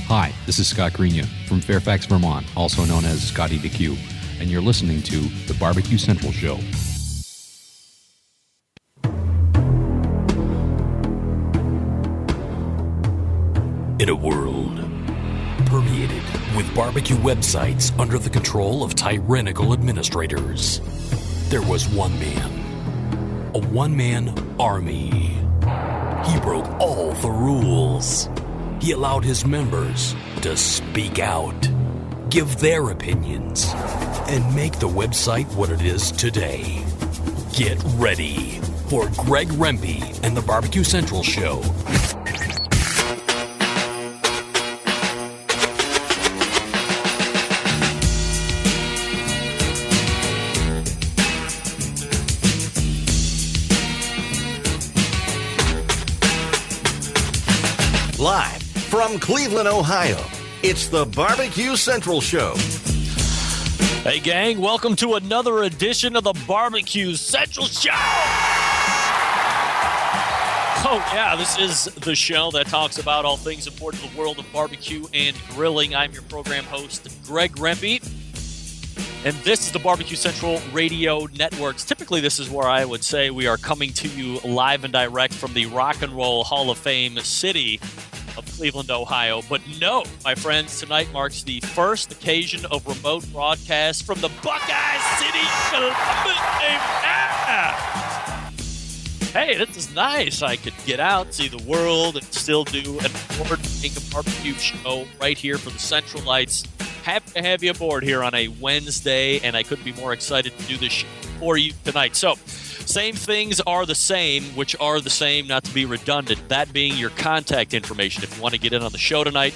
Hi, this is Scott Greenya from Fairfax, Vermont, also known as Scotty DeQ, and you're listening to The Barbecue Central Show. In a world permeated with barbecue websites under the control of tyrannical administrators, there was one man, a one-man army. He broke all the rules. He allowed his members to speak out, give their opinions, and make the website what it is today. Get ready for Greg Rempe and the Barbecue Central Show. Live from Cleveland, Ohio, it's the Barbecue Central Show. Hey, gang, welcome to another edition of the Barbecue Central Show. Oh, yeah, this is the show that talks about all things important to the world of barbecue and grilling. I'm your program host, Greg Rempe, and this is the Barbecue Central Radio Networks. Typically, this is where I would say we are coming to you live and direct from the Rock and Roll Hall of Fame city of Cleveland, Ohio. But no, my friends, tonight marks the first occasion of remote broadcast from the Buckeye City, Columbus. Hey, this is nice. I could get out, see the world, and still do an award-winning barbecue show right here for the Central Lights. Happy to have you aboard here on a Wednesday, and I couldn't be more excited to do this show for you tonight. So, same things are the same, which are the same, not to be redundant, that being your contact information. If you want to get in on the show tonight,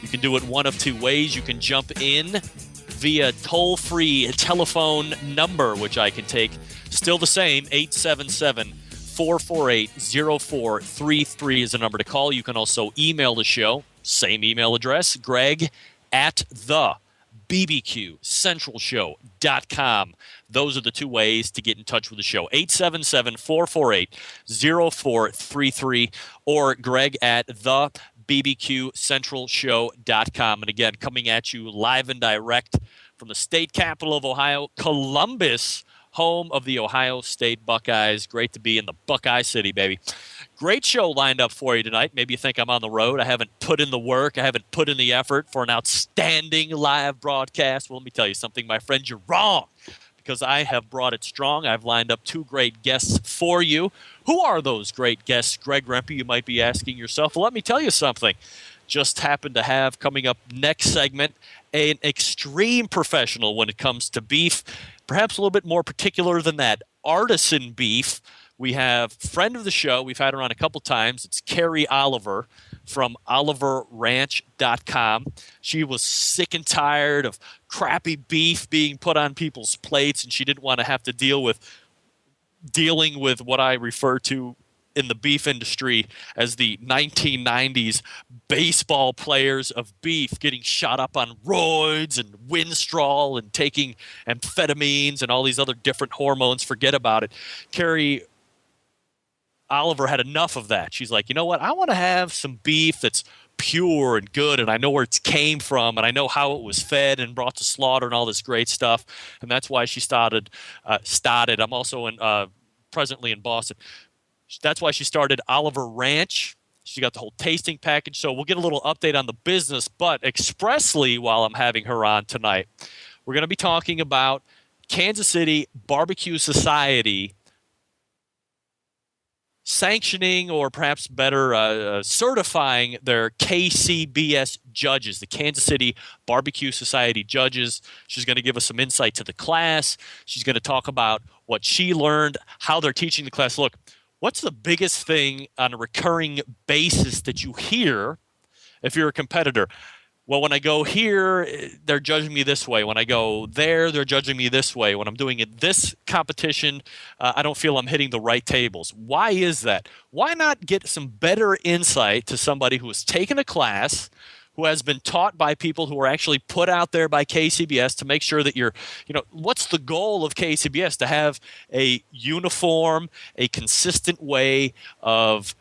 you can do it one of two ways. You can jump in via toll-free telephone number, which I can take. Still the same, 877-448-0433 is the number to call. You can also email the show, same email address, greg@thebbqcentralshow.com. Those are the two ways to get in touch with the show. 877-448-0433 or greg@thebbqcentralshow.com. And again, coming at you live and direct from the state capital of Ohio, Columbus, home of the Ohio State Buckeyes. Great to be in the Buckeye City, baby. Great show lined up for you tonight. Maybe you think I'm on the road. I haven't put in the work. I haven't put in the effort for an outstanding live broadcast. Well, let me tell you something, my friend. You're wrong, because I have brought it strong. I've lined up two great guests for you. Who are those great guests, Greg Rempe, you might be asking yourself? Well, let me tell you something. Just happened to have, coming up next segment, an extreme professional when it comes to beef, perhaps a little bit more particular than that, artisan beef. We have friend of the show. We've had her on a couple times. It's Carrie Oliver from OliverRanch.com. She was sick and tired of crappy beef being put on people's plates, and she didn't want to have to dealing with what I refer to in the beef industry as the 1990s baseball players of beef, getting shot up on roids and Winstrol and taking amphetamines and all these other different hormones. Forget about it. Carrie Oliver had enough of that. She's like, you know what? I want to have some beef that's pure and good, and I know where it came from, and I know how it was fed and brought to slaughter and all this great stuff. And that's why she started. I'm also presently in Boston. That's why she started Oliver Ranch. She got the whole tasting package. So we'll get a little update on the business, but expressly while I'm having her on tonight, we're going to be talking about Kansas City Barbecue Society sanctioning, or perhaps better, certifying their KCBS judges, the Kansas City Barbecue Society judges. She's going to give us some insight to the class. She's going to talk about what she learned, how they're teaching the class. Look, what's the biggest thing on a recurring basis that you hear if you're a competitor? Well, when I go here, they're judging me this way. When I go there, they're judging me this way. When I'm doing it this competition, I don't feel I'm hitting the right tables. Why is that? Why not get some better insight to somebody who has taken a class, who has been taught by people who are actually put out there by KCBS to make sure that you're, what's the goal of KCBS? To have a uniform, a consistent way of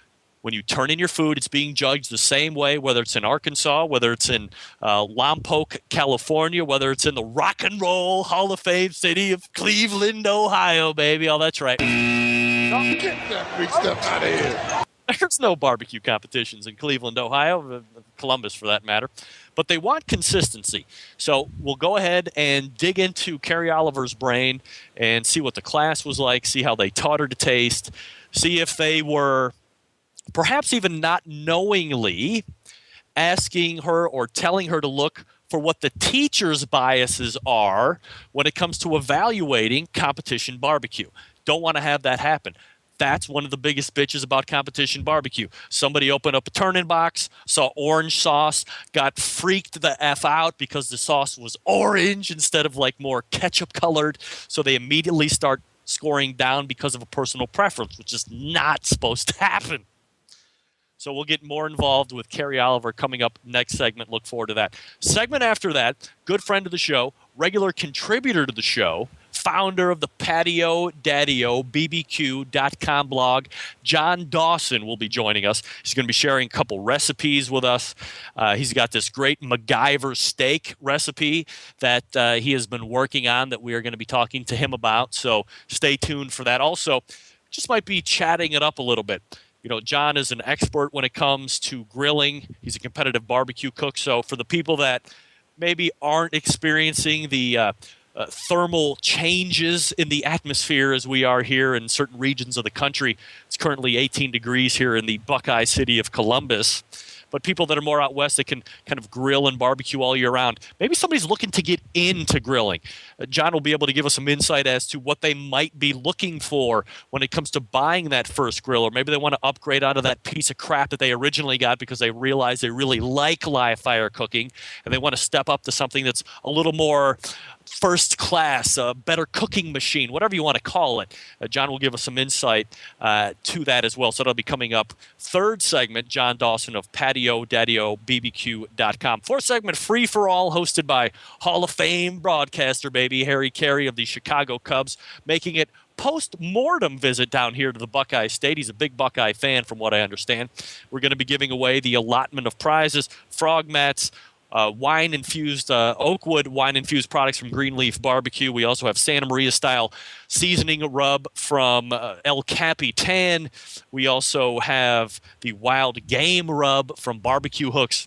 When you turn in your food, it's being judged the same way, whether it's in Arkansas, whether it's in Lompoc, California, whether it's in the Rock and Roll Hall of Fame city of Cleveland, Ohio, baby. Oh, that's right. Get that big stuff out of here. There's no barbecue competitions in Cleveland, Ohio, Columbus for that matter. But they want consistency. So we'll go ahead and dig into Carrie Oliver's brain and see what the class was like, see how they taught her to taste, see if they were perhaps even not knowingly asking her or telling her to look for what the teacher's biases are when it comes to evaluating competition barbecue. Don't want to have that happen. That's one of the biggest bitches about competition barbecue. Somebody opened up a turn-in box, saw orange sauce, got freaked the F out because the sauce was orange instead of like more ketchup-colored, so they immediately start scoring down because of a personal preference, which is not supposed to happen. So we'll get more involved with Carrie Oliver coming up next segment. Look forward to that. Segment after that, good friend of the show, regular contributor to the show, founder of the Patio Daddio BBQ.com blog, John Dawson will be joining us. He's going to be sharing a couple recipes with us. He's got this great MacGyver steak recipe that he has been working on that we are going to be talking to him about. So stay tuned for that. Also, just might be chatting it up a little bit. You know, John is an expert when it comes to grilling. He's a competitive barbecue cook. So for the people that maybe aren't experiencing the thermal changes in the atmosphere as we are here in certain regions of the country, it's currently 18 degrees here in the Buckeye city of Columbus. But people that are more out west that can kind of grill and barbecue all year round, maybe somebody's looking to get into grilling. John will be able to give us some insight as to what they might be looking for when it comes to buying that first grill, or maybe they want to upgrade out of that piece of crap that they originally got because they realize they really like live fire cooking and they want to step up to something that's a little more first class, a better cooking machine, whatever you want to call it. John will give us some insight to that as well. So that'll be coming up. Third segment, John Dawson of Patio Daddio BBQ.com. Fourth segment, Free for All, hosted by Hall of Fame broadcaster, baby, Harry Carey of the Chicago Cubs, making it post-mortem visit down here to the Buckeye State. He's a big Buckeye fan from what I understand. We're going to be giving away the allotment of prizes, frog mats, wine-infused, Oakwood wine-infused products from Greenleaf Barbecue. We also have Santa Maria-style seasoning rub from El Capitan. We also have the wild game rub from Barbecue Hooks.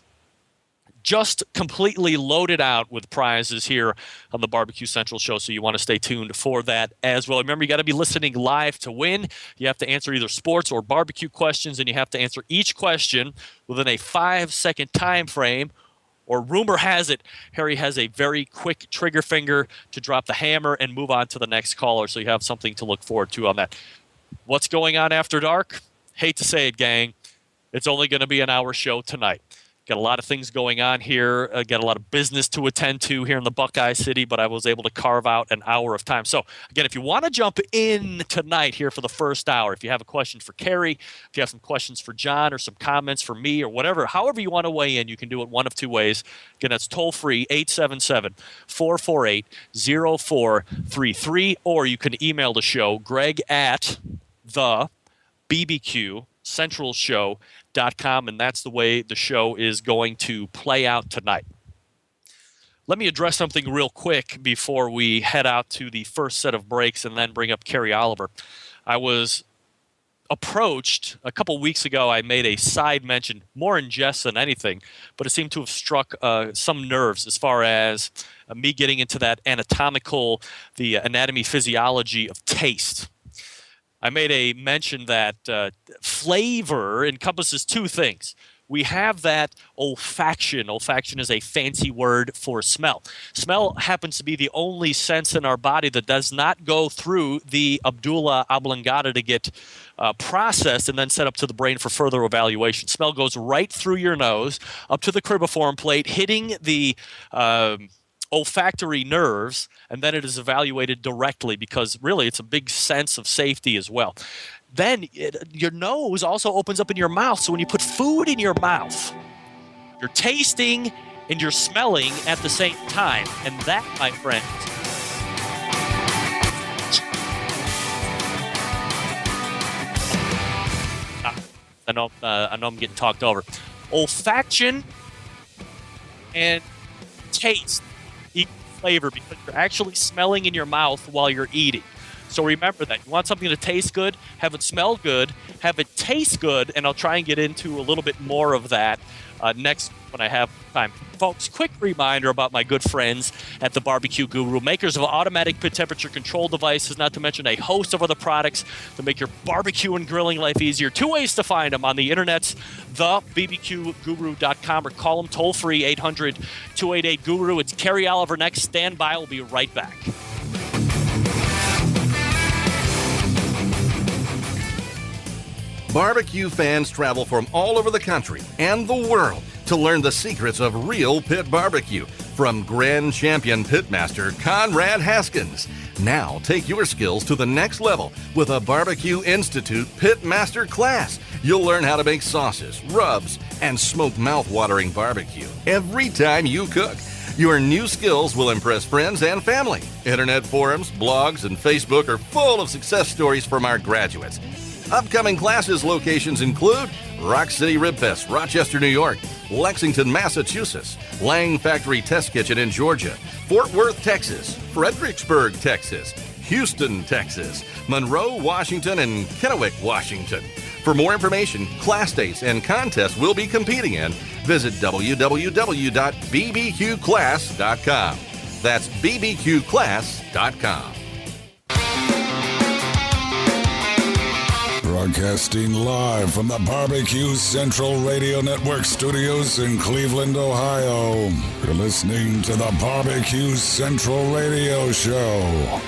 Just completely loaded out with prizes here on the Barbecue Central show, so you want to stay tuned for that as well. Remember, you got to be listening live to win. You have to answer either sports or barbecue questions, and you have to answer each question within a 5-second time frame. Or rumor has it, Harry has a very quick trigger finger to drop the hammer and move on to the next caller, so you have something to look forward to on that. What's going on after dark? Hate to say it, gang. It's only going to be an hour show tonight. Got a lot of things going on here. Got a lot of business to attend to here in the Buckeye City, but I was able to carve out an hour of time. So, again, if you want to jump in tonight here for the first hour, if you have a question for Carrie, if you have some questions for John or some comments for me or whatever, however you want to weigh in, you can do it one of two ways. Again, that's toll-free, 877-448-0433, or you can email the show, Greg at the BBQ Central Show.com, and that's the way the show is going to play out tonight. Let me address something real quick before we head out to the first set of breaks and then bring up Carrie Oliver. I was approached a couple weeks ago. I made a side mention, more in jest than anything, but it seemed to have struck some nerves as far as me getting into that the anatomy physiology of taste. I made a mention that flavor encompasses two things. We have that olfaction. Olfaction is a fancy word for smell. Smell happens to be the only sense in our body that does not go through the medulla oblongata to get processed and then sent up to the brain for further evaluation. Smell goes right through your nose, up to the cribriform plate, hitting the olfactory nerves, and then it is evaluated directly because really it's a big sense of safety as well. Then your nose also opens up in your mouth, so when you put food in your mouth, you're tasting and you're smelling at the same time, and that, my friend, I know I'm getting talked over. Olfaction and taste equal flavor because you're actually smelling in your mouth while you're eating. So remember that. You want something to taste good, have it smell good, have it taste good, and I'll try and get into a little bit more of that next when I have time. Folks, quick reminder about my good friends at the Barbecue Guru, makers of automatic pit temperature control devices, not to mention a host of other products to make your barbecue and grilling life easier. 2 ways to find them on the internet's thebbqguru.com or call them toll free 800-288-GURU. It's Carrie Oliver next. Stand by. We'll be right back. Barbecue fans travel from all over the country and the world to learn the secrets of real pit barbecue from Grand Champion Pitmaster Conrad Haskins. Now take your skills to the next level with a Barbecue Institute Pitmaster class. You'll learn how to make sauces, rubs, and smoke mouth-watering barbecue every time you cook. Your new skills will impress friends and family. Internet forums, blogs, and Facebook are full of success stories from our graduates. Upcoming classes locations include Rock City Rib Fest, Rochester, New York, Lexington, Massachusetts, Lang Factory Test Kitchen in Georgia, Fort Worth, Texas, Fredericksburg, Texas, Houston, Texas, Monroe, Washington, and Kennewick, Washington. For more information, class dates, and contests we'll be competing in, visit www.bbqclass.com. That's bbqclass.com. Broadcasting live from the Barbecue Central Radio Network studios in Cleveland, Ohio. You're listening to the Barbecue Central Radio Show.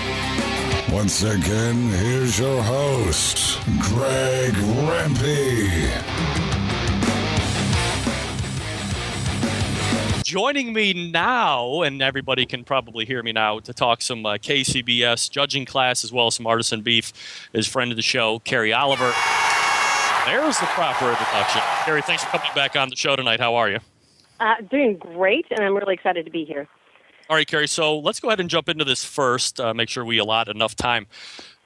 Once again, here's your host, Greg Rempe. Joining me now, and everybody can probably hear me now, to talk some KCBS judging class as well as some artisan beef, is friend of the show, Carrie Oliver. There's the proper introduction. Carrie, thanks for coming back on the show tonight. How are you? Doing great, and I'm really excited to be here. All right, Carrie, so let's go ahead and jump into this first, make sure we allot enough time.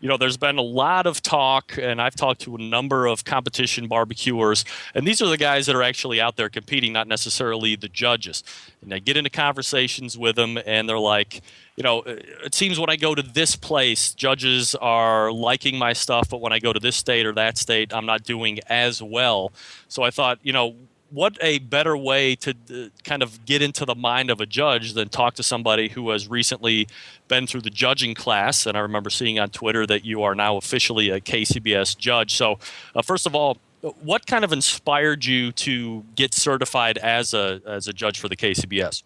You know, there's been a lot of talk, and I've talked to a number of competition barbecuers, and these are the guys that are actually out there competing, not necessarily the judges. And I get into conversations with them, and they're like, you know, it seems when I go to this place, judges are liking my stuff, but when I go to this state or that state, I'm not doing as well. So I thought, you know, what a better way to kind of get into the mind of a judge than talk to somebody who has recently been through the judging class. And I remember seeing on Twitter that you are now officially a KCBS judge. So first of all, what kind of inspired you to get certified as a judge for the KCBS?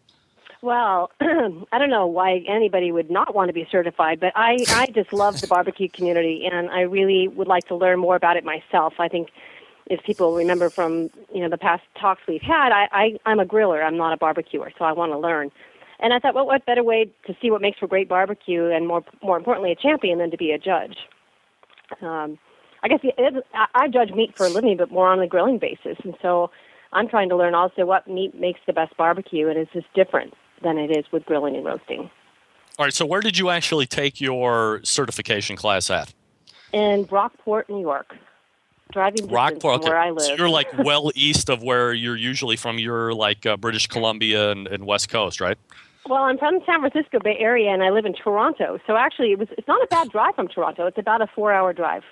Well, I don't know why anybody would not want to be certified, but I just love the barbecue community, and I really would like to learn more about it myself. I think if people remember from the past talks we've had, I'm a griller. I'm not a barbecuer, so I want to learn. And I thought, well, what better way to see what makes for great barbecue and more importantly, a champion than to be a judge? I guess I judge meat for a living, but more on a grilling basis. And so I'm trying to learn also what meat makes the best barbecue, and it's just different than it is with grilling and roasting. All right, so where did you actually take your certification class at? In Rockport, New York. Driving distance from where I live. So you're like well east of where you're usually from. You're like British Columbia and West Coast, right? Well, I'm from the San Francisco Bay Area, and I live in Toronto. So actually, it's not a bad drive from Toronto. It's about a 4-hour drive.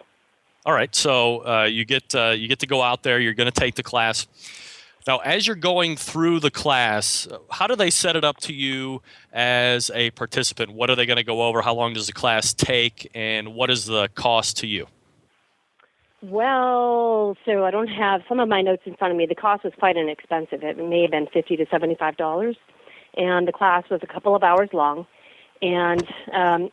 All right, so you get to go out there. You're going to take the class. Now, as you're going through the class, how do they set it up to you as a participant? What are they going to go over? How long does the class take, and what is the cost to you? Well, so I don't have some of my notes in front of me. The cost was quite inexpensive. It may have been $50 to $75, and the class was a couple of hours long. And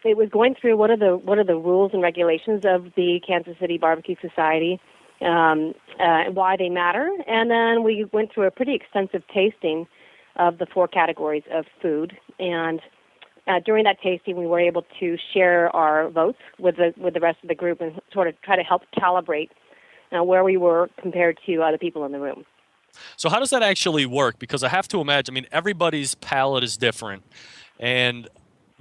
it was going through what are the rules and regulations of the Kansas City Barbecue Society, and why they matter. And then we went through a pretty extensive tasting of the 4 categories of food. And during that tasting, we were able to share our votes with the rest of the group and sort of try to help calibrate where we were compared to other people in the room. So how does that actually work? Because I have to imagine, everybody's palate is different. And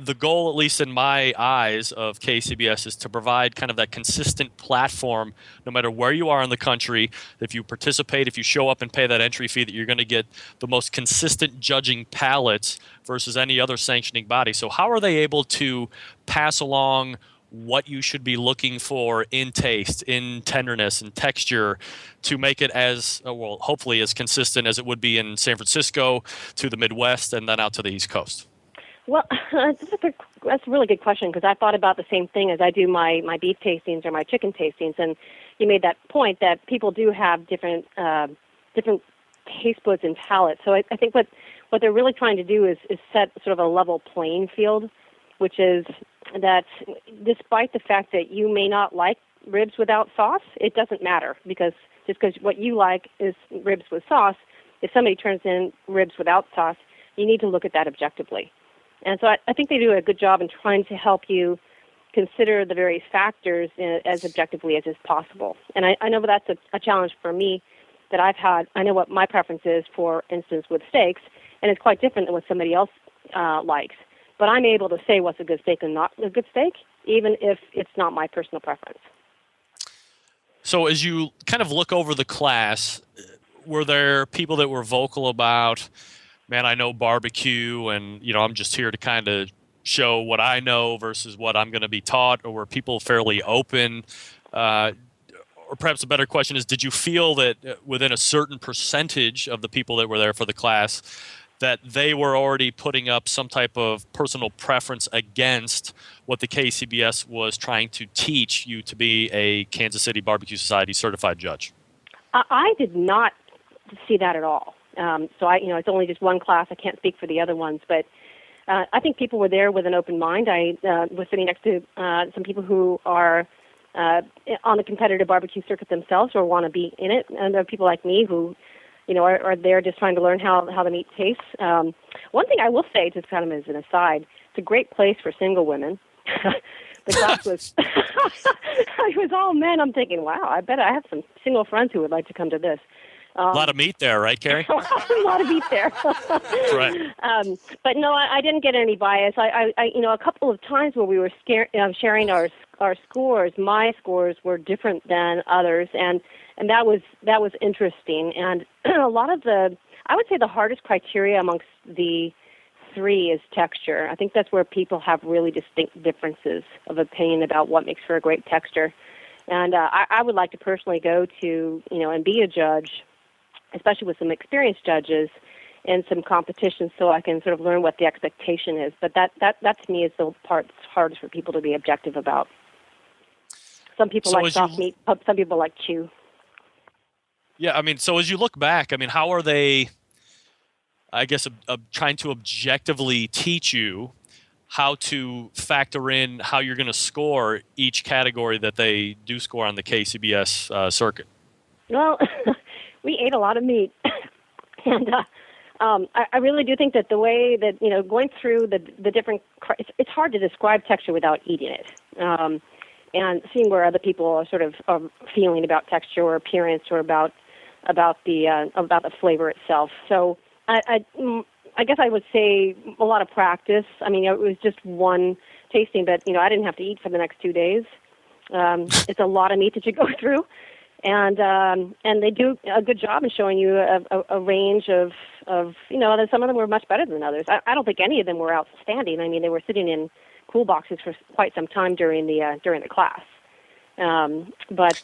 the goal, at least in my eyes, of KCBS is to provide kind of that consistent platform, no matter where you are in the country. If you participate, if you show up and pay that entry fee, that you're going to get the most consistent judging palettes versus any other sanctioning body. So how are they able to pass along what you should be looking for in taste, in tenderness, and texture to make it as, well, hopefully as consistent as it would be in San Francisco to the Midwest and then out to the East Coast? Well, that's a really good question, because I thought about the same thing as I do my beef tastings or my chicken tastings, and you made that point that people do have different taste buds and palates. So I think what they're really trying to do is set sort of a level playing field, which is that despite the fact that you may not like ribs without sauce, it doesn't matter, because just because what you like is ribs with sauce, if somebody turns in ribs without sauce, you need to look at that objectively. And so I think they do a good job in trying to help you consider the various factors as objectively as is possible. And I know that's a challenge for me that I've had. I know what my preference is, for instance, with steaks, and it's quite different than what somebody else likes. But I'm able to say what's a good steak and not a good steak, even if it's not my personal preference. So as you kind of look over the class, were there people that were vocal about, man, I know barbecue, and I'm just here to kind of show what I know versus what I'm going to be taught? Or were people fairly open? Or perhaps a better question is, did you feel that within a certain percentage of the people that were there for the class, that they were already putting up some type of personal preference against what the KCBS was trying to teach you to be a Kansas City Barbecue Society certified judge? I did not see that at all. So it's only just one class. I can't speak for the other ones, but I think people were there with an open mind. I was sitting next to some people who are on the competitive barbecue circuit themselves or want to be in it, and there are people like me who, are there just trying to learn how the meat tastes. One thing I will say, just kind of as an aside, it's a great place for single women. The class was it was all men. I'm thinking, wow, I bet I have some single friends who would like to come to this. A lot of meat there, right, Carrie? A lot of meat there. Right. But no, I didn't get any bias. I a couple of times where we were sharing our scores, my scores were different than others, and that was interesting. And a lot of I would say the hardest criteria amongst the three is texture. I think that's where people have really distinct differences of opinion about what makes for a great texture. And I would like to personally go to, and be a judge, especially with some experienced judges, in some competitions, so I can sort of learn what the expectation is. But that to me is the part that's hardest for people to be objective about. Some people like soft meat, some people like chew. Yeah, so as you look back, how are they, I guess, trying to objectively teach you how to factor in how you're going to score each category that they do score on the KCBS circuit? Well, we ate a lot of meat, and I really do think that the way that, going through the different, it's hard to describe texture without eating it, and seeing where other people are sort of feeling about texture or appearance or about the flavor itself. So I guess I would say a lot of practice. It was just one tasting, but I didn't have to eat for the next 2 days. It's a lot of meat that you go through. And they do a good job in showing you a range of some of them were much better than others. I don't think any of them were outstanding. They were sitting in cool boxes for quite some time during the class. But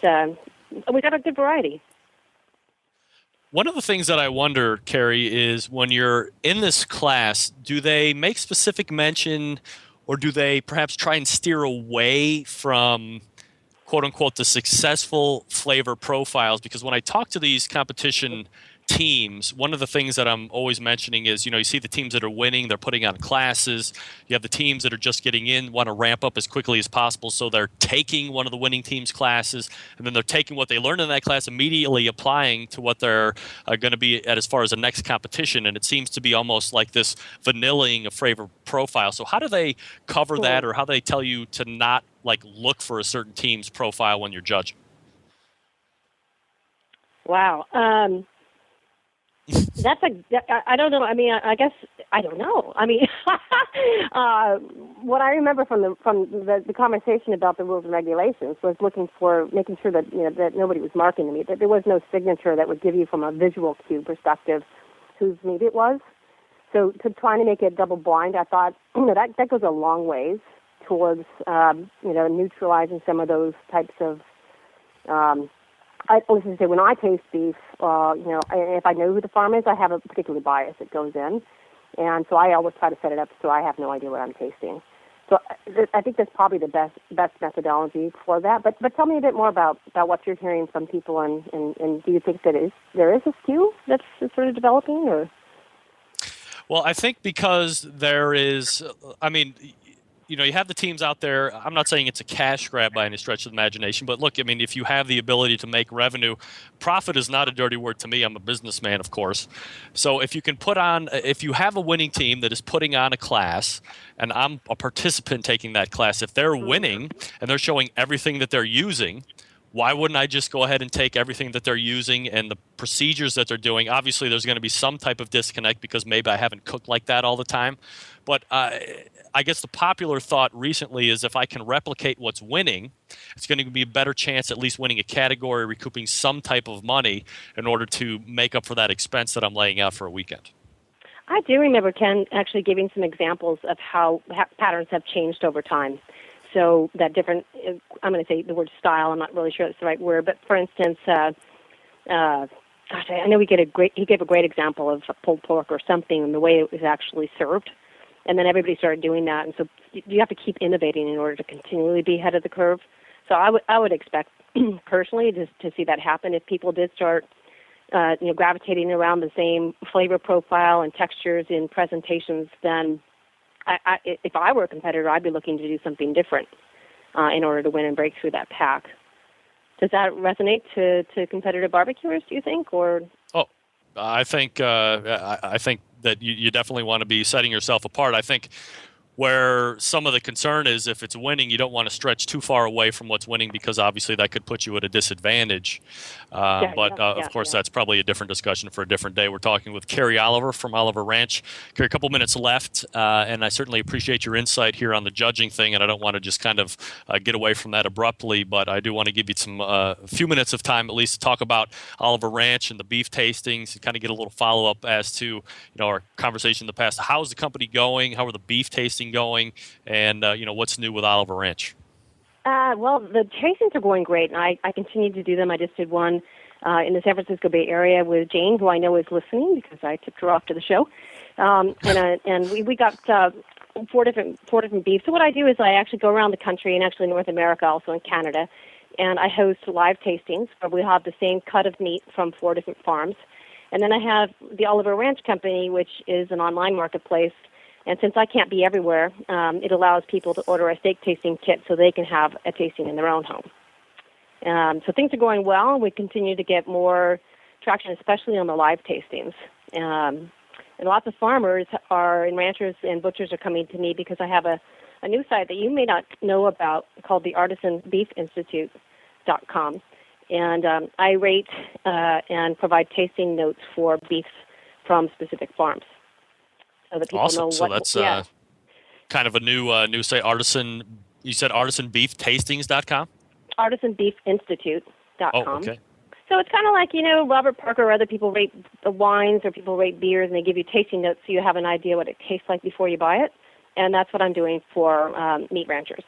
we got a good variety. One of the things that I wonder, Carrie, is when you're in this class, do they make specific mention, or do they perhaps try and steer away from, quote unquote, the successful flavor profiles? Because when I talk to these competition teams, one of the things that I'm always mentioning is, you see the teams that are winning, they're putting on classes. You have the teams that are just getting in, want to ramp up as quickly as possible, so they're taking one of the winning team's classes, and then they're taking what they learned in that class, immediately applying to what they're going to be at as far as the next competition. And it seems to be almost like this vanillaing of flavor profile. So how do they cover that, or how do they tell you to not look for a certain team's profile when you're judging? Wow. I don't know. I mean, I guess I don't know. I mean, what I remember from the conversation about the rules and regulations was making sure that that nobody was marking the meat, that there was no signature that would give you from a visual cue perspective whose meat it was. So to trying to make it double blind, I thought that goes a long ways towards neutralizing some of those types of. When I taste beef, if I know who the farm is, I have a particular bias that goes in, and so I always try to set it up so I have no idea what I'm tasting. So I think that's probably the best methodology for that. But tell me a bit more about what you're hearing from people, and do you think that there is a skew that's sort of developing, or? Well, I think because there is, you have the teams out there. I'm not saying it's a cash grab by any stretch of the imagination, but look, I mean, if you have the ability to make revenue, profit is not a dirty word to me. I'm a businessman, of course. So if you have a winning team that is putting on a class, and I'm a participant taking that class, if they're winning and they're showing everything that they're using, why wouldn't I just go ahead and take everything that they're using and the procedures that they're doing? Obviously, there's going to be some type of disconnect because maybe I haven't cooked like that all the time. But I guess the popular thought recently is if I can replicate what's winning, it's going to be a better chance at least winning a category, recouping some type of money in order to make up for that expense that I'm laying out for a weekend. I do remember Ken actually giving some examples of how patterns have changed over time. So that different, I'm going to say the word style, I'm not really sure that's the right word, but for instance, I know he gave a great example of pulled pork or something and the way it was actually served. And then everybody started doing that. And so you have to keep innovating in order to continually be ahead of the curve. So I would expect personally to see that happen if people did start gravitating around the same flavor profile and textures in presentations. Then if I were a competitor, I'd be looking to do something different in order to win and break through that pack. Does that resonate to competitive barbecuers, do you think? Or I think that you definitely want to be setting yourself apart. I think where some of the concern is if it's winning, you don't want to stretch too far away from what's winning because obviously that could put you at a disadvantage. Of course, that's probably a different discussion for a different day. We're talking with Carrie Oliver from Oliver Ranch. Carrie, a couple minutes left, and I certainly appreciate your insight here on the judging thing, and I don't want to just kind of get away from that abruptly, but I do want to give you a few minutes of time at least to talk about Oliver Ranch and the beef tastings and kind of get a little follow-up as to our conversation in the past. How's the company going? How are the beef tastings going, and what's new with Oliver Ranch? Well, the tastings are going great, and I continue to do them. I just did one in the San Francisco Bay Area with Jane, who I know is listening because I tipped her off to the show, and we got four different beefs. So what I do is I actually go around the country and actually North America, also in Canada, and I host live tastings where we have the same cut of meat from 4 different farms, and then I have the Oliver Ranch Company, which is an online marketplace. And since I can't be everywhere, it allows people to order a steak tasting kit so they can have a tasting in their own home. So things are going well. We continue to get more traction, especially on the live tastings. And lots of farmers and ranchers and butchers are coming to me because I have a new site that you may not know about called the ArtisanBeefInstitute.com. And I rate and provide tasting notes for beefs from specific farms. So that people awesome. know so that's kind of a new site. You said ArtisanBeefTastings.com? ArtisanBeefInstitute.com. Oh, okay. So it's kind of like, Robert Parker or other people rate the wines or people rate beers, and they give you tasting notes so you have an idea what it tastes like before you buy it. And that's what I'm doing for meat ranchers.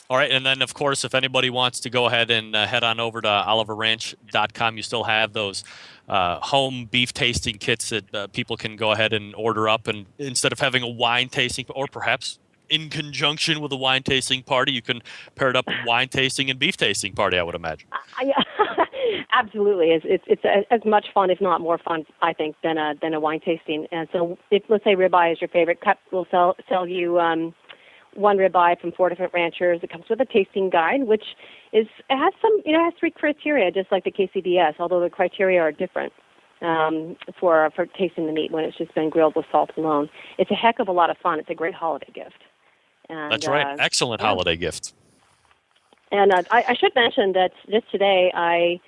All right, and then, of course, if anybody wants to go ahead and head on over to OliverRanch.com, you still have those home beef tasting kits that people can go ahead and order up. And instead of having a wine tasting, or perhaps in conjunction with a wine tasting party, you can pair it up with wine tasting and beef tasting party, I would imagine. Yeah, absolutely. It's as much fun, if not more fun, I think, than a wine tasting. And so if, let's say, ribeye is your favorite cut, we'll sell you one ribeye from 4 different ranchers. It comes with a tasting guide, which has 3 criteria, just like the KCBS, although the criteria are different for tasting the meat when it's just been grilled with salt alone. It's a heck of a lot of fun. It's a great holiday gift. And, that's right. Excellent holiday gift. And I should mention that just today I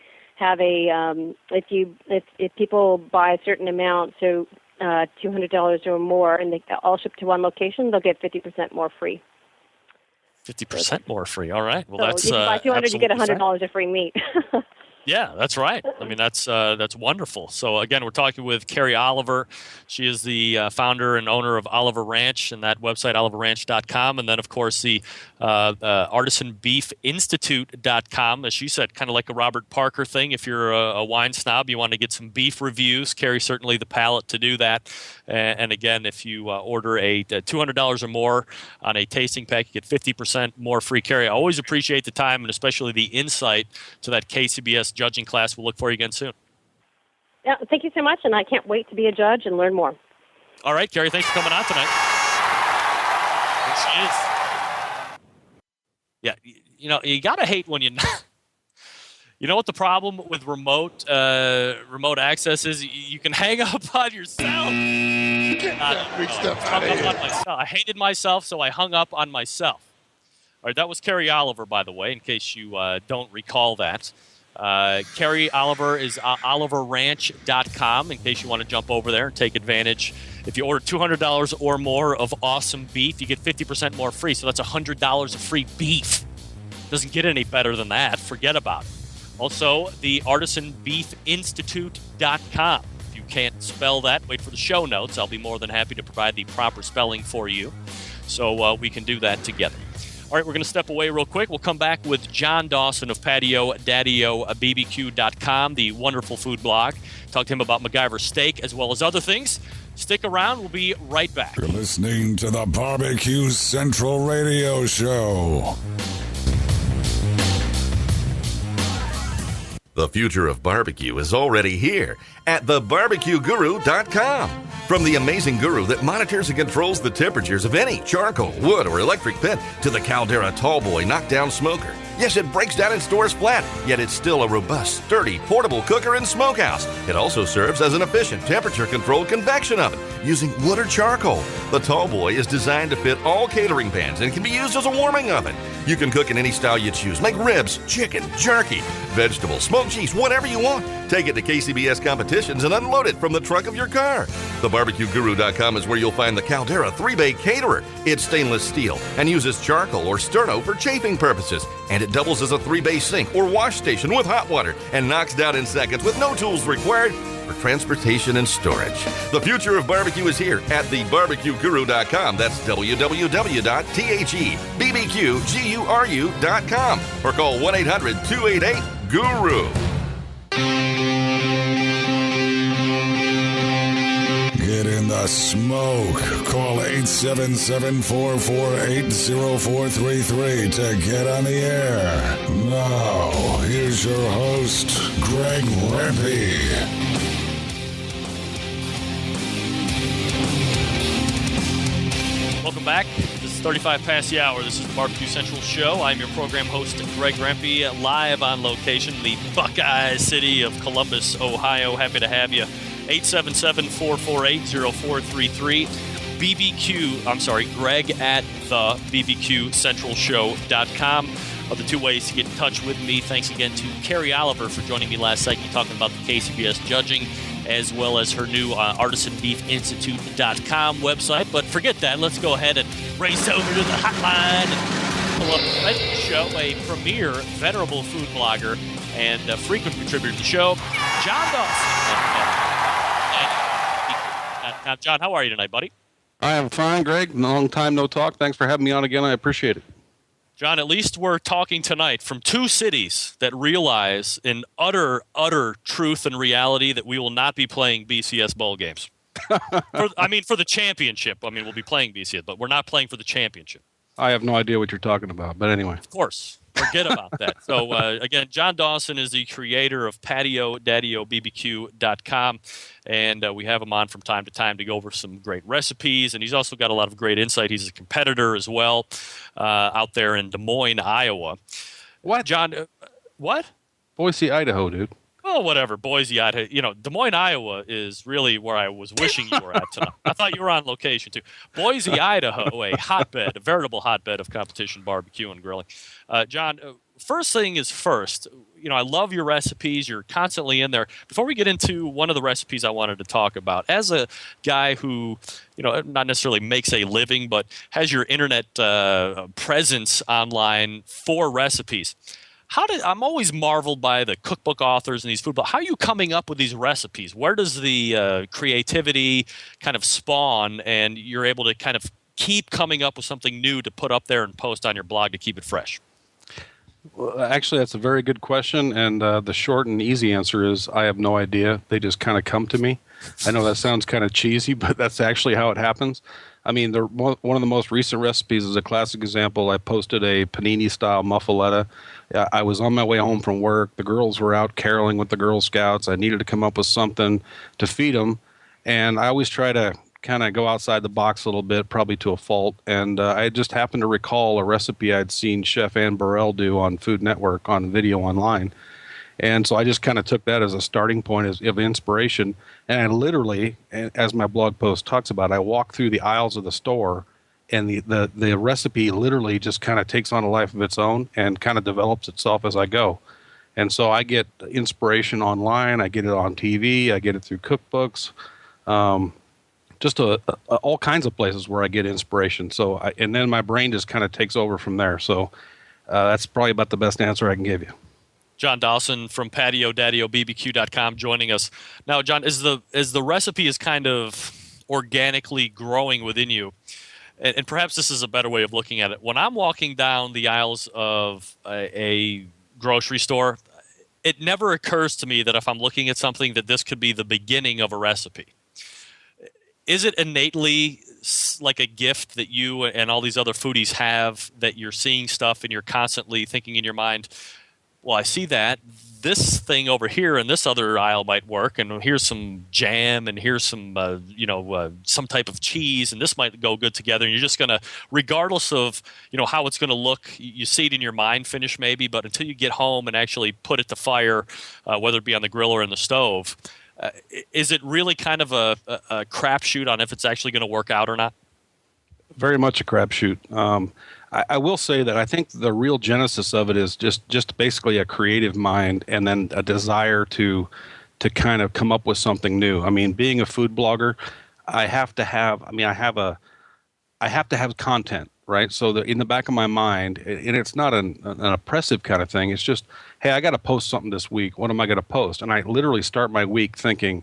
have a if people buy a certain amount, so $200 or more, and they all ship to one location, they'll get 50% more free. 50% more free. All right. Well, So that's if you buy 200, you get $100 of free meat. Yeah, that's right. I mean, that's wonderful. So again, we're talking with Carrie Oliver. She is the founder and owner of Oliver Ranch and that website, oliverranch.com. And then, of course, the artisanbeefinstitute.com. As she said, kind of like a Robert Parker thing. If you're a wine snob, you want to get some beef reviews. Carrie's certainly the palate to do that. And again, if you order a $200 or more on a tasting pack, you get 50% more free. Carrie, I always appreciate the time and especially the insight to that KCBS judging class. We'll look for you again soon. Yeah, thank you so much, and I can't wait to be a judge and learn more. All right, Carrie, thanks for coming on tonight. There she is. Yeah, you got to hate when you know what the problem with remote access is? You can hang up on yourself. I hated myself, so I hung up on myself. All right, that was Carrie Oliver, by the way, in case you don't recall that. Carrie Oliver is oliverranch.com in case you want to jump over there and take advantage. If you order $200 or more of awesome beef, you get 50% more free. So that's $100 of free beef. Doesn't get any better than that. Forget about it. Also, the artisanbeefinstitute.com. If you can't spell that, wait for the show notes. I'll be more than happy to provide the proper spelling for you. So we can do that together. All right, we're going to step away real quick. We'll come back with John Dawson of PatioDaddyOBBQ.com, the wonderful food blog. Talk to him about MacGyver steak as well as other things. Stick around. We'll be right back. You're listening to the Barbecue Central Radio Show. The future of barbecue is already here at thebarbecueguru.com. From the amazing guru that monitors and controls the temperatures of any charcoal, wood, or electric pit to the Caldera Tallboy knockdown smoker. Yes, it breaks down and stores flat, yet it's still a robust, sturdy, portable cooker and smokehouse. It also serves as an efficient temperature-controlled convection oven using wood or charcoal. The Tallboy is designed to fit all catering pans and can be used as a warming oven. You can cook in any style you choose. Make ribs, chicken, jerky, vegetables, smoked cheese, whatever you want. Take it to KCBS competitions and unload it from the trunk of your car. TheBarbecueGuru.com is where you'll find the Caldera 3-Bay Caterer. It's stainless steel and uses charcoal or sterno for chafing purposes. And it doubles as a 3-bay sink or wash station with hot water and knocks down in seconds with no tools required for transportation and storage. The future of barbecue is here at thebarbecueguru.com. That's www.thebbqguru.com or call 1-800-288-GURU. Get in the smoke. Call 877-448-0433 to get on the air. Now, here's your host, Greg Rempe. Welcome back. This is 35 past the hour. This is the Barbecue Central Show. I'm your program host, Greg Rempe, live on location in the Buckeye City of Columbus, Ohio. Happy to have you. 877-448-0433. Greg at the bbqcentralshow.com are the two ways to get in touch with me. Thanks again to Carrie Oliver for joining me last segment talking about the KCBS judging, as well as her new artisanbeefinstitute.com website. But forget that. Let's go ahead and race over to the hotline and pull up the show, a premier, venerable food blogger and a frequent contributor to the show, John Dawson. Now, John, how are you tonight, buddy? I am fine, Greg. Long time no talk. Thanks for having me on again. I appreciate it. John, at least we're talking tonight from two cities that realize in utter truth and reality that we will not be playing BCS bowl games. for the championship. We'll be playing BCS, but we're not playing for the championship. I have no idea what you're talking about, but anyway. Of course. Forget about that. So, again, John Dawson is the creator of PatioDaddyOBBQ.com, and we have him on from time to time to go over some great recipes, and he's also got a lot of great insight. He's a competitor as well out there in Des Moines, Iowa. What? John, what? Boise, Idaho, dude. Oh, whatever. Boise, Idaho. Des Moines, Iowa is really where I was wishing you were at tonight. I thought you were on location, too. Boise, Idaho, a veritable hotbed of competition, barbecue, and grilling. John, first thing is first. I love your recipes. You're constantly in there. Before we get into one of the recipes I wanted to talk about, as a guy who, not necessarily makes a living, but has your internet presence online for recipes, I'm always marveled by the cookbook authors and these food, but how are you coming up with these recipes? Where does the creativity kind of spawn, and you're able to kind of keep coming up with something new to put up there and post on your blog to keep it fresh? Well, actually, that's a very good question, and the short and easy answer is I have no idea. They just kind of come to me. I know that sounds kind of cheesy, but that's actually how it happens. I mean, one of the most recent recipes is a classic example. I posted a panini-style muffaletta. I was on my way home from work. The girls were out caroling with the Girl Scouts. I needed to come up with something to feed them, and I always try to kind of go outside the box a little bit, probably to a fault. And I just happened to recall a recipe I'd seen Chef Ann Burrell do on Food Network on video online. And so I just kind of took that as a starting point of inspiration. And I literally, as my blog post talks about, I walk through the aisles of the store, and the recipe literally just kind of takes on a life of its own and kind of develops itself as I go. And so I get inspiration online. I get it on TV. I get it through cookbooks. Just all kinds of places where I get inspiration. And then my brain just kind of takes over from there. So that's probably about the best answer I can give you. John Dawson from PatioDaddyOBBQ.com joining us now. John, as the recipe is kind of organically growing within you, and perhaps this is a better way of looking at it. When I'm walking down the aisles of a grocery store, it never occurs to me that if I'm looking at something that this could be the beginning of a recipe. Is it innately like a gift that you and all these other foodies have, that you're seeing stuff and you're constantly thinking in your mind, well, I see that this thing over here in this other aisle might work, and here's some jam, and here's some some type of cheese, and this might go good together. And you're just going to, regardless of how it's going to look, you see it in your mind finish maybe, but until you get home and actually put it to fire, whether it be on the grill or in the stove, is it really kind of a crapshoot on if it's actually going to work out or not? Very much a crapshoot. I will say that I think the real genesis of it is just basically a creative mind, and then a desire to kind of come up with something new. I mean, being a food blogger, I have to have content, right? So in the back of my mind, and it's not an oppressive kind of thing. It's just, hey, I got to post something this week. What am I going to post? And I literally start my week thinking,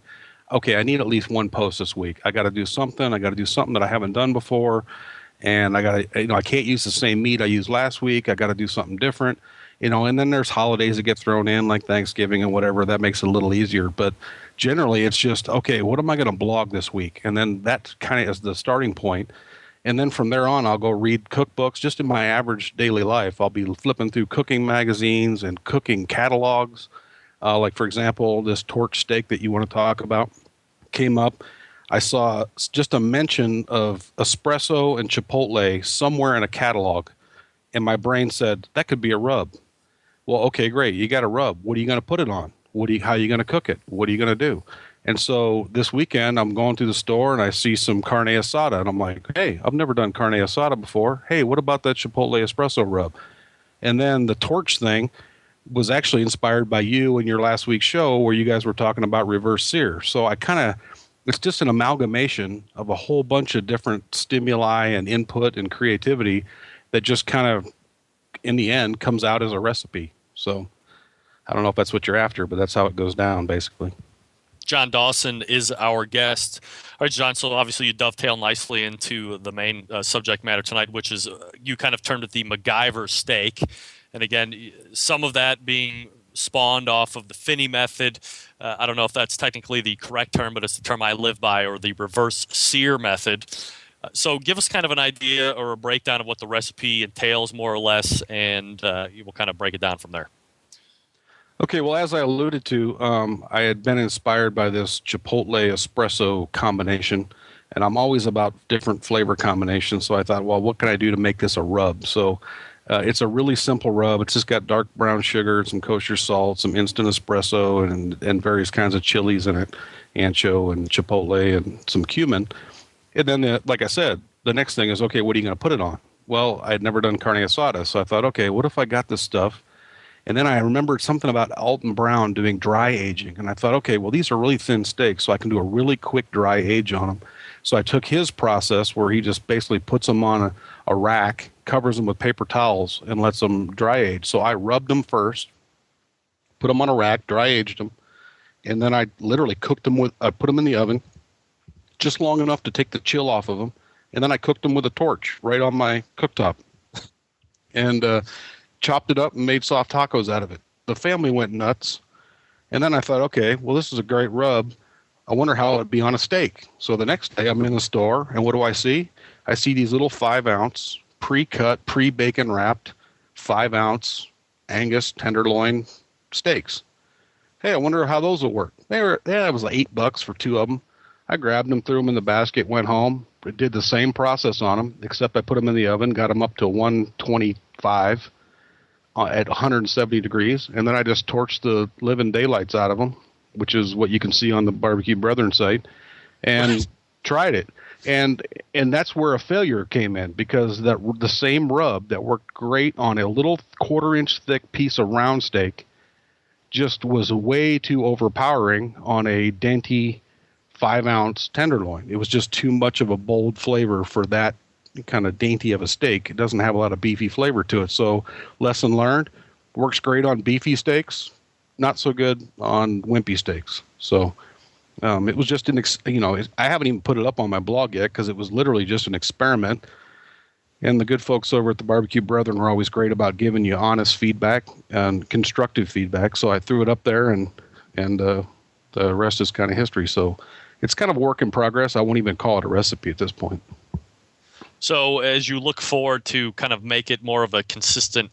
okay, I need at least one post this week. I got to do something. I got to do something that I haven't done before. And I got to, I can't use the same meat I used last week. I got to do something different, and then there's holidays that get thrown in like Thanksgiving and whatever. That makes it a little easier. But generally it's just, okay, what am I going to blog this week? And then that kind of is the starting point. And then from there on, I'll go read cookbooks. Just in my average daily life, I'll be flipping through cooking magazines and cooking catalogs. Like, for example, this torch steak that you want to talk about came up. I saw just a mention of espresso and chipotle somewhere in a catalog, and my brain said, that could be a rub. Well, okay, great. You got a rub. What are you going to put it on? How are you going to cook it? What are you going to do? And so this weekend, I'm going to the store, and I see some carne asada, and I'm like, hey, I've never done carne asada before. Hey, what about that chipotle espresso rub? And then the torch thing was actually inspired by you in your last week's show where you guys were talking about reverse sear. So it's just an amalgamation of a whole bunch of different stimuli and input and creativity that just kind of, in the end, comes out as a recipe. So I don't know if that's what you're after, but that's how it goes down, basically. John Dawson is our guest. All right, John, so obviously you dovetail nicely into the main subject matter tonight, which is you kind of termed it the MacGyver steak. And again, some of that being spawned off of the Finney method. I don't know if that's technically the correct term, but it's the term I live by, or the reverse sear method. So give us kind of an idea or a breakdown of what the recipe entails, more or less, and we'll kind of break it down from there. Okay, well, as I alluded to, I had been inspired by this chipotle espresso combination, and I'm always about different flavor combinations. So I thought, well, what can I do to make this a rub? So it's a really simple rub. It's just got dark brown sugar, some kosher salt, some instant espresso, and various kinds of chilies in it, ancho and chipotle and some cumin. And then, like I said, the next thing is, okay, what are you going to put it on? Well, I had never done carne asada, so I thought, okay, what if I got this stuff And then I remembered something about Alton Brown doing dry aging. And I thought, okay, well, these are really thin steaks, so I can do a really quick dry age on them. So I took his process where he just basically puts them on a rack, covers them with paper towels, and lets them dry age. So I rubbed them first, put them on a rack, dry aged them, and then I literally cooked them I put them in the oven just long enough to take the chill off of them. And then I cooked them with a torch right on my cooktop. And chopped it up and made soft tacos out of it. The family went nuts. And then I thought, okay, well, this is a great rub. I wonder how it would be on a steak. So the next day I'm in the store, and what do I see? I see these little 5-ounce, pre-cut, pre-bacon wrapped, 5-ounce Angus tenderloin steaks. Hey, I wonder how those will work. It was like $8 for 2 of them. I grabbed them, threw them in the basket, went home. Did the same process on them, except I put them in the oven, got them up to 125 at 170 degrees, and then I just torched the living daylights out of them, which is what you can see on the Barbecue Brethren site, and tried it. And that's where a failure came in, because the same rub that worked great on a little 1/4-inch thick piece of round steak just was way too overpowering on a dainty 5-ounce tenderloin. It was just too much of a bold flavor for that kind of dainty of a steak. It doesn't have a lot of beefy flavor to it. So lesson learned, works great on beefy steaks, not so good on wimpy steaks. So it was just I haven't even put it up on my blog yet because it was literally just an experiment. And the good folks over at the Barbecue Brethren were always great about giving you honest feedback and constructive feedback. So I threw it up there, and the rest is kind of history. So it's kind of a work in progress. I won't even call it a recipe at this point. So as you look forward to kind of make it more of a consistent,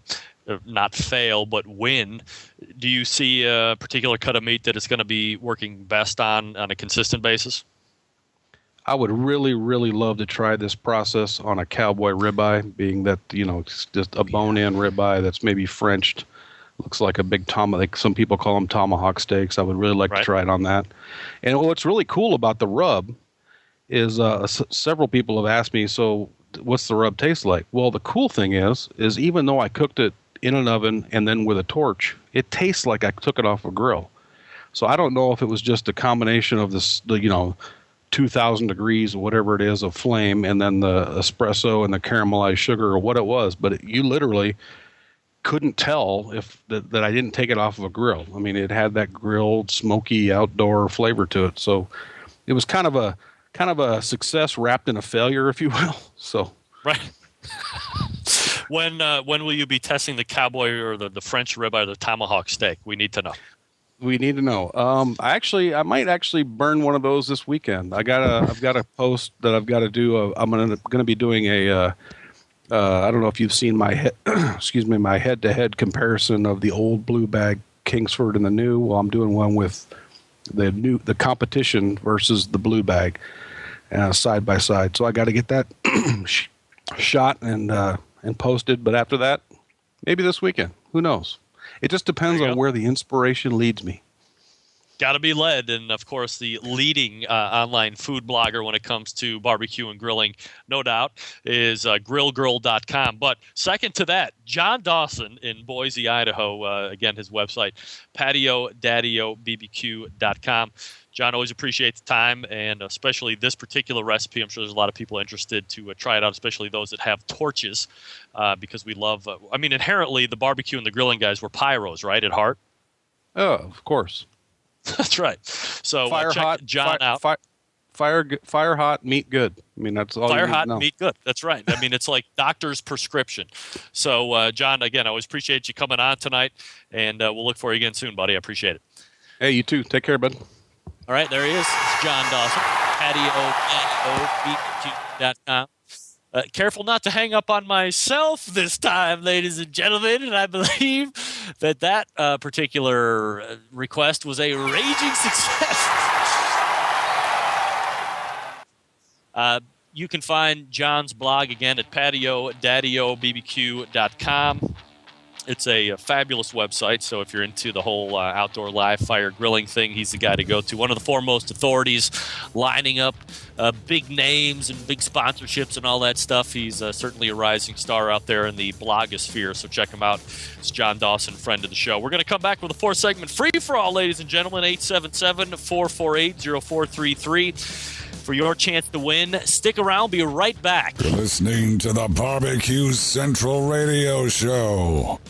not fail, but win, do you see a particular cut of meat that is going to be working best on a consistent basis? I would really, really love to try this process on a cowboy ribeye, being that, it's just a bone-in ribeye that's maybe Frenched. Looks like a big like some people call them tomahawk steaks. I would really like to try it on that. And what's really cool about the rub is several people have asked me, so what's the rub taste like? Well, the cool thing is even though I cooked it in an oven and then with a torch, it tastes like I took it off a grill. So I don't know if it was just a combination of this, 2,000 degrees or whatever it is of flame, and then the espresso and the caramelized sugar, or what it was. But you literally couldn't tell that I didn't take it off of a grill. I mean, it had that grilled, smoky outdoor flavor to it. So it was kind of a success wrapped in a failure, if you will. So right. When will you be testing the cowboy or the French ribeye or the tomahawk steak? We need to know. We need to know. I might actually burn one of those this weekend. I've got a post that I've got to do. I'm going to be doing a. I don't know if you've seen my head-to-head comparison of the old blue bag Kingsford and the new. Well, I'm doing one with the competition versus the blue bag side by side. So I got to get that shot and posted. But after that, maybe this weekend. Who knows? It just depends on where the inspiration leads me. Got to be led, and of course the leading online food blogger when it comes to barbecue and grilling, no doubt, is grillgirl.com. But second to that, John Dawson in Boise, Idaho. Again, his website, patiodaddiobbq.com. John, always appreciate the time, and especially this particular recipe. I'm sure there's a lot of people interested to try it out, especially those that have torches, because we love. Inherently, the barbecue and the grilling guys were pyros, right, at heart? Oh, of course. That's right. So check John out. Fire hot, meat good. I mean, that's all. Fire hot, meat good. That's right. I mean, it's like doctor's prescription. So, John, again, I always appreciate you coming on tonight, and we'll look for you again soon, buddy. I appreciate it. Hey, you too. Take care, bud. All right, there he is. It's John Dawson, patiodaddiobbq.com. Careful not to hang up on myself this time, ladies and gentlemen, and I believe that particular request was a raging success. You can find John's blog again at patiodaddiobbq.com. It's a fabulous website, so if you're into the whole outdoor live fire grilling thing, he's the guy to go to. One of the foremost authorities lining up big names and big sponsorships and all that stuff. He's certainly a rising star out there in the blogosphere, so check him out. It's John Dawson, friend of the show. We're going to come back with a 4-segment free-for-all, ladies and gentlemen, 877-448-0433. For your chance to win. Stick around. Be right back. You're listening to the Barbecue Central Radio Show.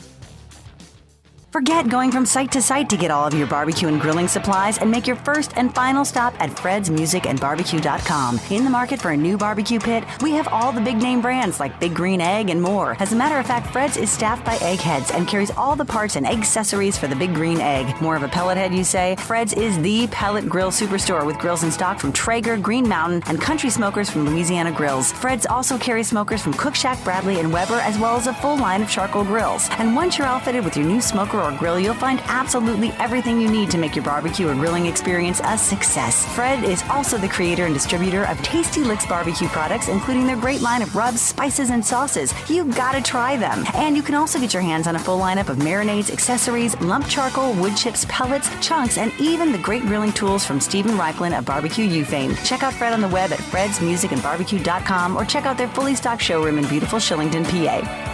Forget going from site to site to get all of your barbecue and grilling supplies and make your first and final stop at fredsmusicandbarbecue.com. In the market for a new barbecue pit, we have all the big name brands like Big Green Egg and more. As a matter of fact, Fred's is staffed by eggheads and carries all the parts and egg accessories for the Big Green Egg. More of a pellet head, you say? Fred's is the pellet grill superstore with grills in stock from Traeger, Green Mountain, and Country Smokers from Louisiana Grills. Fred's also carries smokers from Cook Shack, Bradley, and Weber, as well as a full line of charcoal grills. And once you're outfitted with your new smoker or grill, you'll find absolutely everything you need to make your barbecue or grilling experience a success. Fred is also the creator and distributor of Tasty Licks barbecue products, including their great line of rubs, spices, and sauces. You gotta try them. And you can also get your hands on a full lineup of marinades, accessories, lump charcoal, wood chips, pellets, chunks, and even the great grilling tools from Stephen Reichlin of Barbecue U fame. Check out Fred on the web at fredsmusicandbarbecue.com or check out their fully stocked showroom in beautiful Shillington, PA.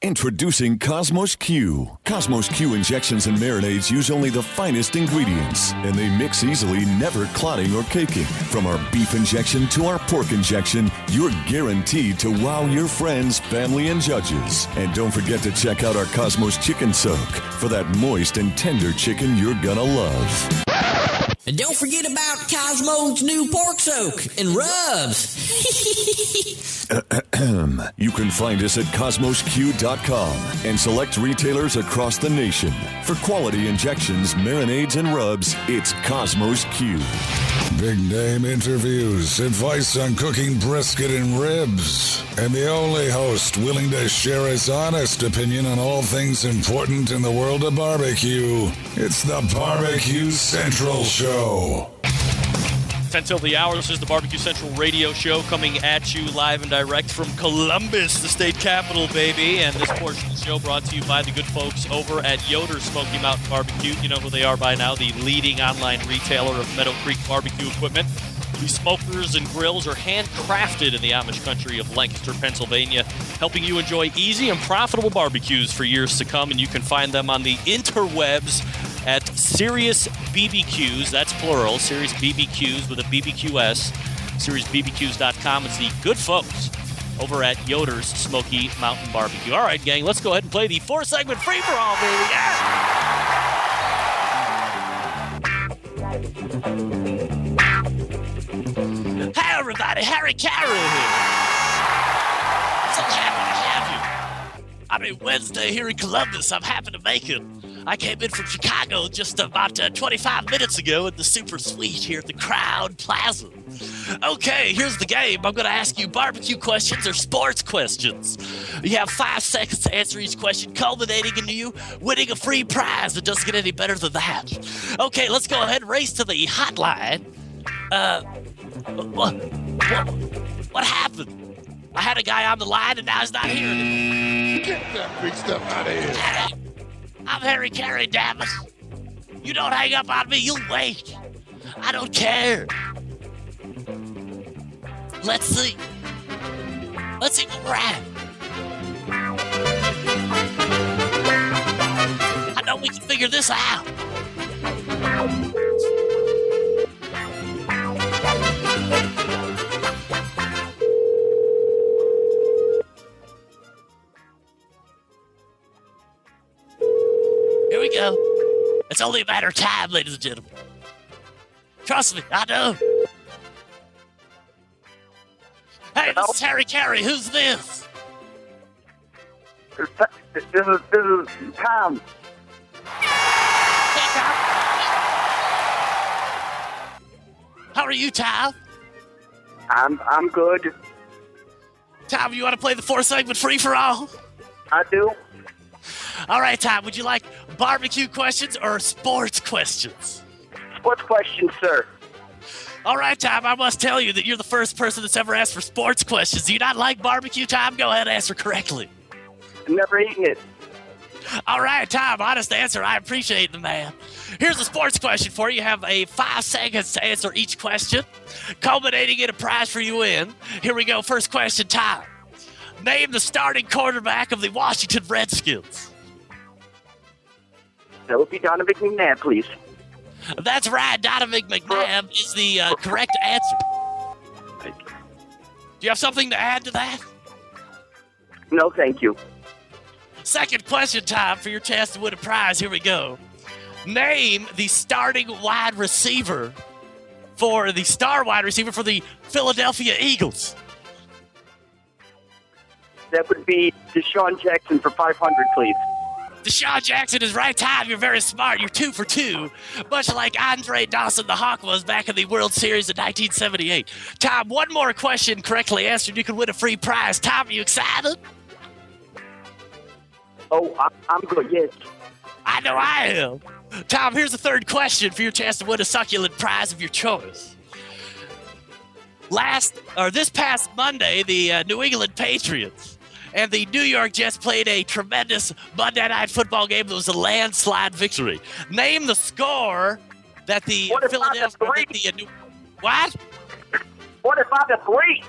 Introducing Cosmos Q. Cosmos Q injections and marinades use only the finest ingredients, and they mix easily, never clotting or caking. From our beef injection to our pork injection, you're guaranteed to wow your friends, family, and judges. And don't forget to check out our Cosmos Chicken Soak for that moist and tender chicken you're gonna love. And don't forget about Cosmo's new pork soak and rubs. You can find us at cosmosq.com and select retailers across the nation. For quality injections, marinades, and rubs, it's Cosmos Q. Big name interviews, advice on cooking brisket and ribs, and the only host willing to share his honest opinion on all things important in the world of barbecue. It's the Barbecue Central Show. 10 till the hour. This is the Barbecue Central Radio Show coming at you live and direct from Columbus, the state capital, baby. And this portion of the show brought to you by the good folks over at Yoder's Smoky Mountain Barbecue. You know who they are by now, the leading online retailer of Meadow Creek barbecue equipment. These smokers and grills are handcrafted in the Amish country of Lancaster, Pennsylvania, helping you enjoy easy and profitable barbecues for years to come. And you can find them on the interwebs at Serious BBQs, that's plural, Serious BBQs with a BBQS, SeriousBBQs.com. It's the good folks over at Yoder's Smoky Mountain Barbecue. All right, gang, let's go ahead and play the 4-segment free-for-all, baby. Yeah! Hey, everybody, Harry Carey here. So happy to have you. I mean, Wednesday here in Columbus, I'm happy to make it. I came in from Chicago just about 25 minutes ago at the Super Suite here at the Crowd Plaza. Okay, here's the game. I'm going to ask you barbecue questions or sports questions. You have 5 seconds to answer each question, culminating into you winning a free prize. It doesn't get any better than that. Okay, let's go ahead and race to the hotline. What happened? I had a guy on the line and now he's not here anymore. Get that big stuff out of here. Hey, I'm Harry Carey, damn it. You don't hang up on me, you wait. I don't care. Let's see where we're at. I know we can figure this out. Here we go. It's only a matter of time, ladies and gentlemen. Trust me, I know. Hey, this is Harry Carey. Who's this? This is Tom. Hey, Tom. How are you, Tom? I'm good. Tom, you want to play the 4-segment free-for-all? I do. All right, Tom, would you like barbecue questions or sports questions? Sports questions, sir. All right, Tom, I must tell you that you're the first person that's ever asked for sports questions. Do you not like barbecue, Tom? Go ahead and answer correctly. Never eaten it. All right, Tom, honest answer. I appreciate the man. Here's a sports question for you. You have 5 seconds to answer each question, culminating in a prize for you win. Here we go. First question, Tom. Name the starting quarterback of the Washington Redskins. That would be Donovan McNabb, please. That's right. Donovan McNabb is the correct answer. Thank you. Do you have something to add to that? No, thank you. Second question time for your chance to win a prize. Here we go. Name the starting wide receiver for the star wide receiver for the Philadelphia Eagles. That would be Deshaun Jackson for 500, please. Deshaun Jackson is right, Tom. You're very smart. You're 2 for 2, much like Andre Dawson the Hawk was back in the World Series in 1978. Tom, one more question correctly answered, you can win a free prize. Tom, are you excited? Oh, I'm good, yes. I know I am. Tom, here's the third question for your chance to win a succulent prize of your choice. This past Monday, the New England Patriots and the New York Jets played a tremendous Monday Night Football game that was a landslide victory. Name the score that the Philadelphia... What? 45-3.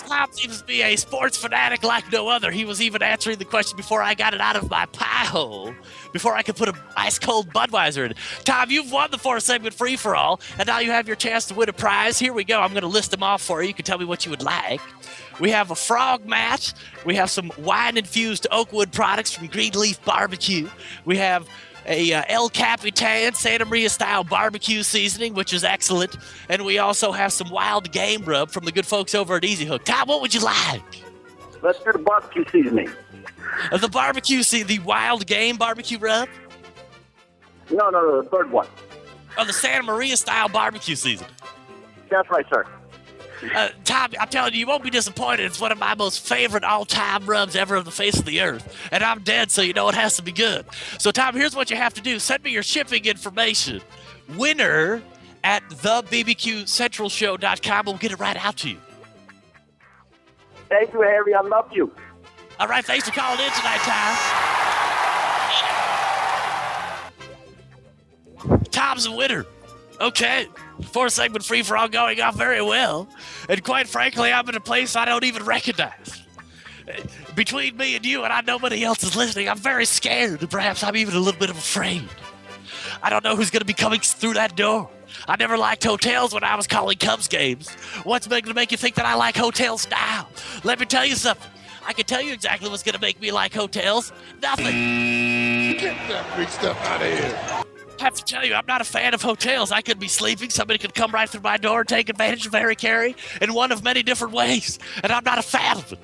Tom seems to be a sports fanatic like no other. He was even answering the question before I got it out of my pie hole, before I could put an ice-cold Budweiser in it. Tom, you've won the 4-segment free-for-all, and now you have your chance to win a prize. Here we go. I'm going to list them off for you. You can tell me what you would like. We have a frog match. We have some wine-infused Oakwood products from Greenleaf Barbecue. We have a El Capitan Santa Maria-style barbecue seasoning, which is excellent. And we also have some wild game rub from the good folks over at Easy Hook. Tom, what would you like? Let's do the barbecue seasoning. The wild game barbecue rub? No, the third one. Oh, the Santa Maria-style barbecue seasoning. That's right, sir. Tom, I'm telling you, you won't be disappointed. It's one of my most favorite all-time rubs ever on the face of the earth. And I'm dead, so you know it has to be good. So, Tom, here's what you have to do. Send me your shipping information. Winner at thebbqcentralshow.com. We'll get it right out to you. Thank you, Harry. I love you. All right, thanks for calling in tonight, Tom. Tom's a winner. Okay. 4-segment free-for-all going off very well. And quite frankly, I'm in a place I don't even recognize. Between me and you, and I know nobody else is listening, I'm very scared, and perhaps I'm even a little bit afraid. I don't know who's going to be coming through that door. I never liked hotels when I was calling Cubs games. What's going to make you think that I like hotels now? Let me tell you something. I can tell you exactly what's going to make me like hotels. Nothing. Get that freak stuff out of here. I have to tell you, I'm not a fan of hotels. I could be sleeping. Somebody could come right through my door and take advantage of Harry Carey in one of many different ways. And I'm not a fan of it.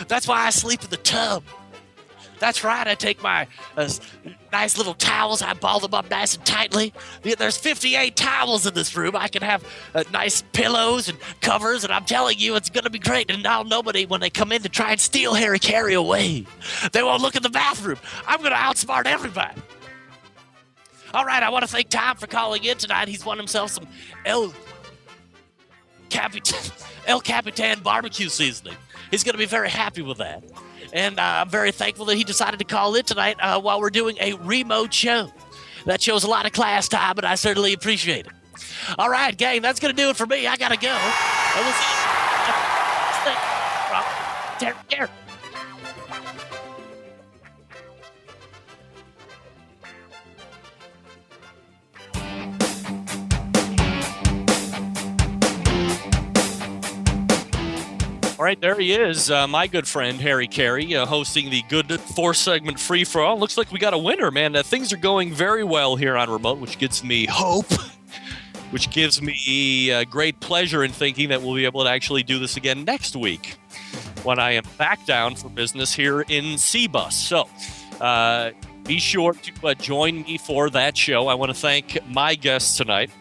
That's why I sleep in the tub. That's right. I take my nice little towels. I ball them up nice and tightly. There's 58 towels in this room. I can have nice pillows and covers. And I'm telling you, it's going to be great. And now nobody, when they come in to try and steal Harry Carey away, they won't look in the bathroom. I'm going to outsmart everybody. All right, I want to thank Tom for calling in tonight. He's won himself some El Capitan barbecue seasoning. He's going to be very happy with that. And I'm very thankful that he decided to call in tonight while we're doing a remote show. That shows a lot of class, Tom, and I certainly appreciate it. All right, gang, that's going to do it for me. I got to go. And we'll see you. Take care. All right, there he is, my good friend Harry Carey, hosting the good 4-segment free-for-all. Looks like we got a winner, man. Things are going very well here on remote, which gives me hope, which gives me great pleasure in thinking that we'll be able to actually do this again next week when I am back down for business here in C-Bus. So be sure to join me for that show. I want to thank my guests tonight.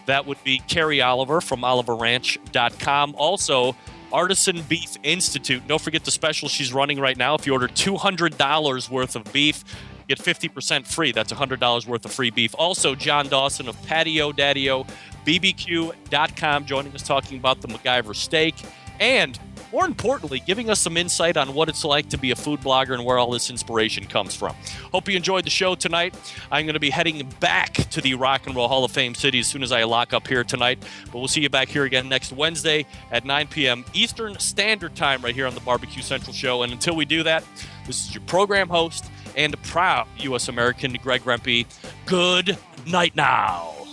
That would be Carrie Oliver from OliverRanch.com. Also, Artisan Beef Institute. Don't forget the special she's running right now. If you order $200 worth of beef, get 50% free. That's $100 worth of free beef. Also, John Dawson of Patio Daddio, BBQ.com, joining us talking about the MacGyver steak. And more importantly, giving us some insight on what it's like to be a food blogger and where all this inspiration comes from. Hope you enjoyed the show tonight. I'm going to be heading back to the Rock and Roll Hall of Fame city as soon as I lock up here tonight. But we'll see you back here again next Wednesday at 9 p.m. Eastern Standard Time right here on the Barbecue Central Show. And until we do that, this is your program host and proud U.S. American, Greg Rempe. Good night now.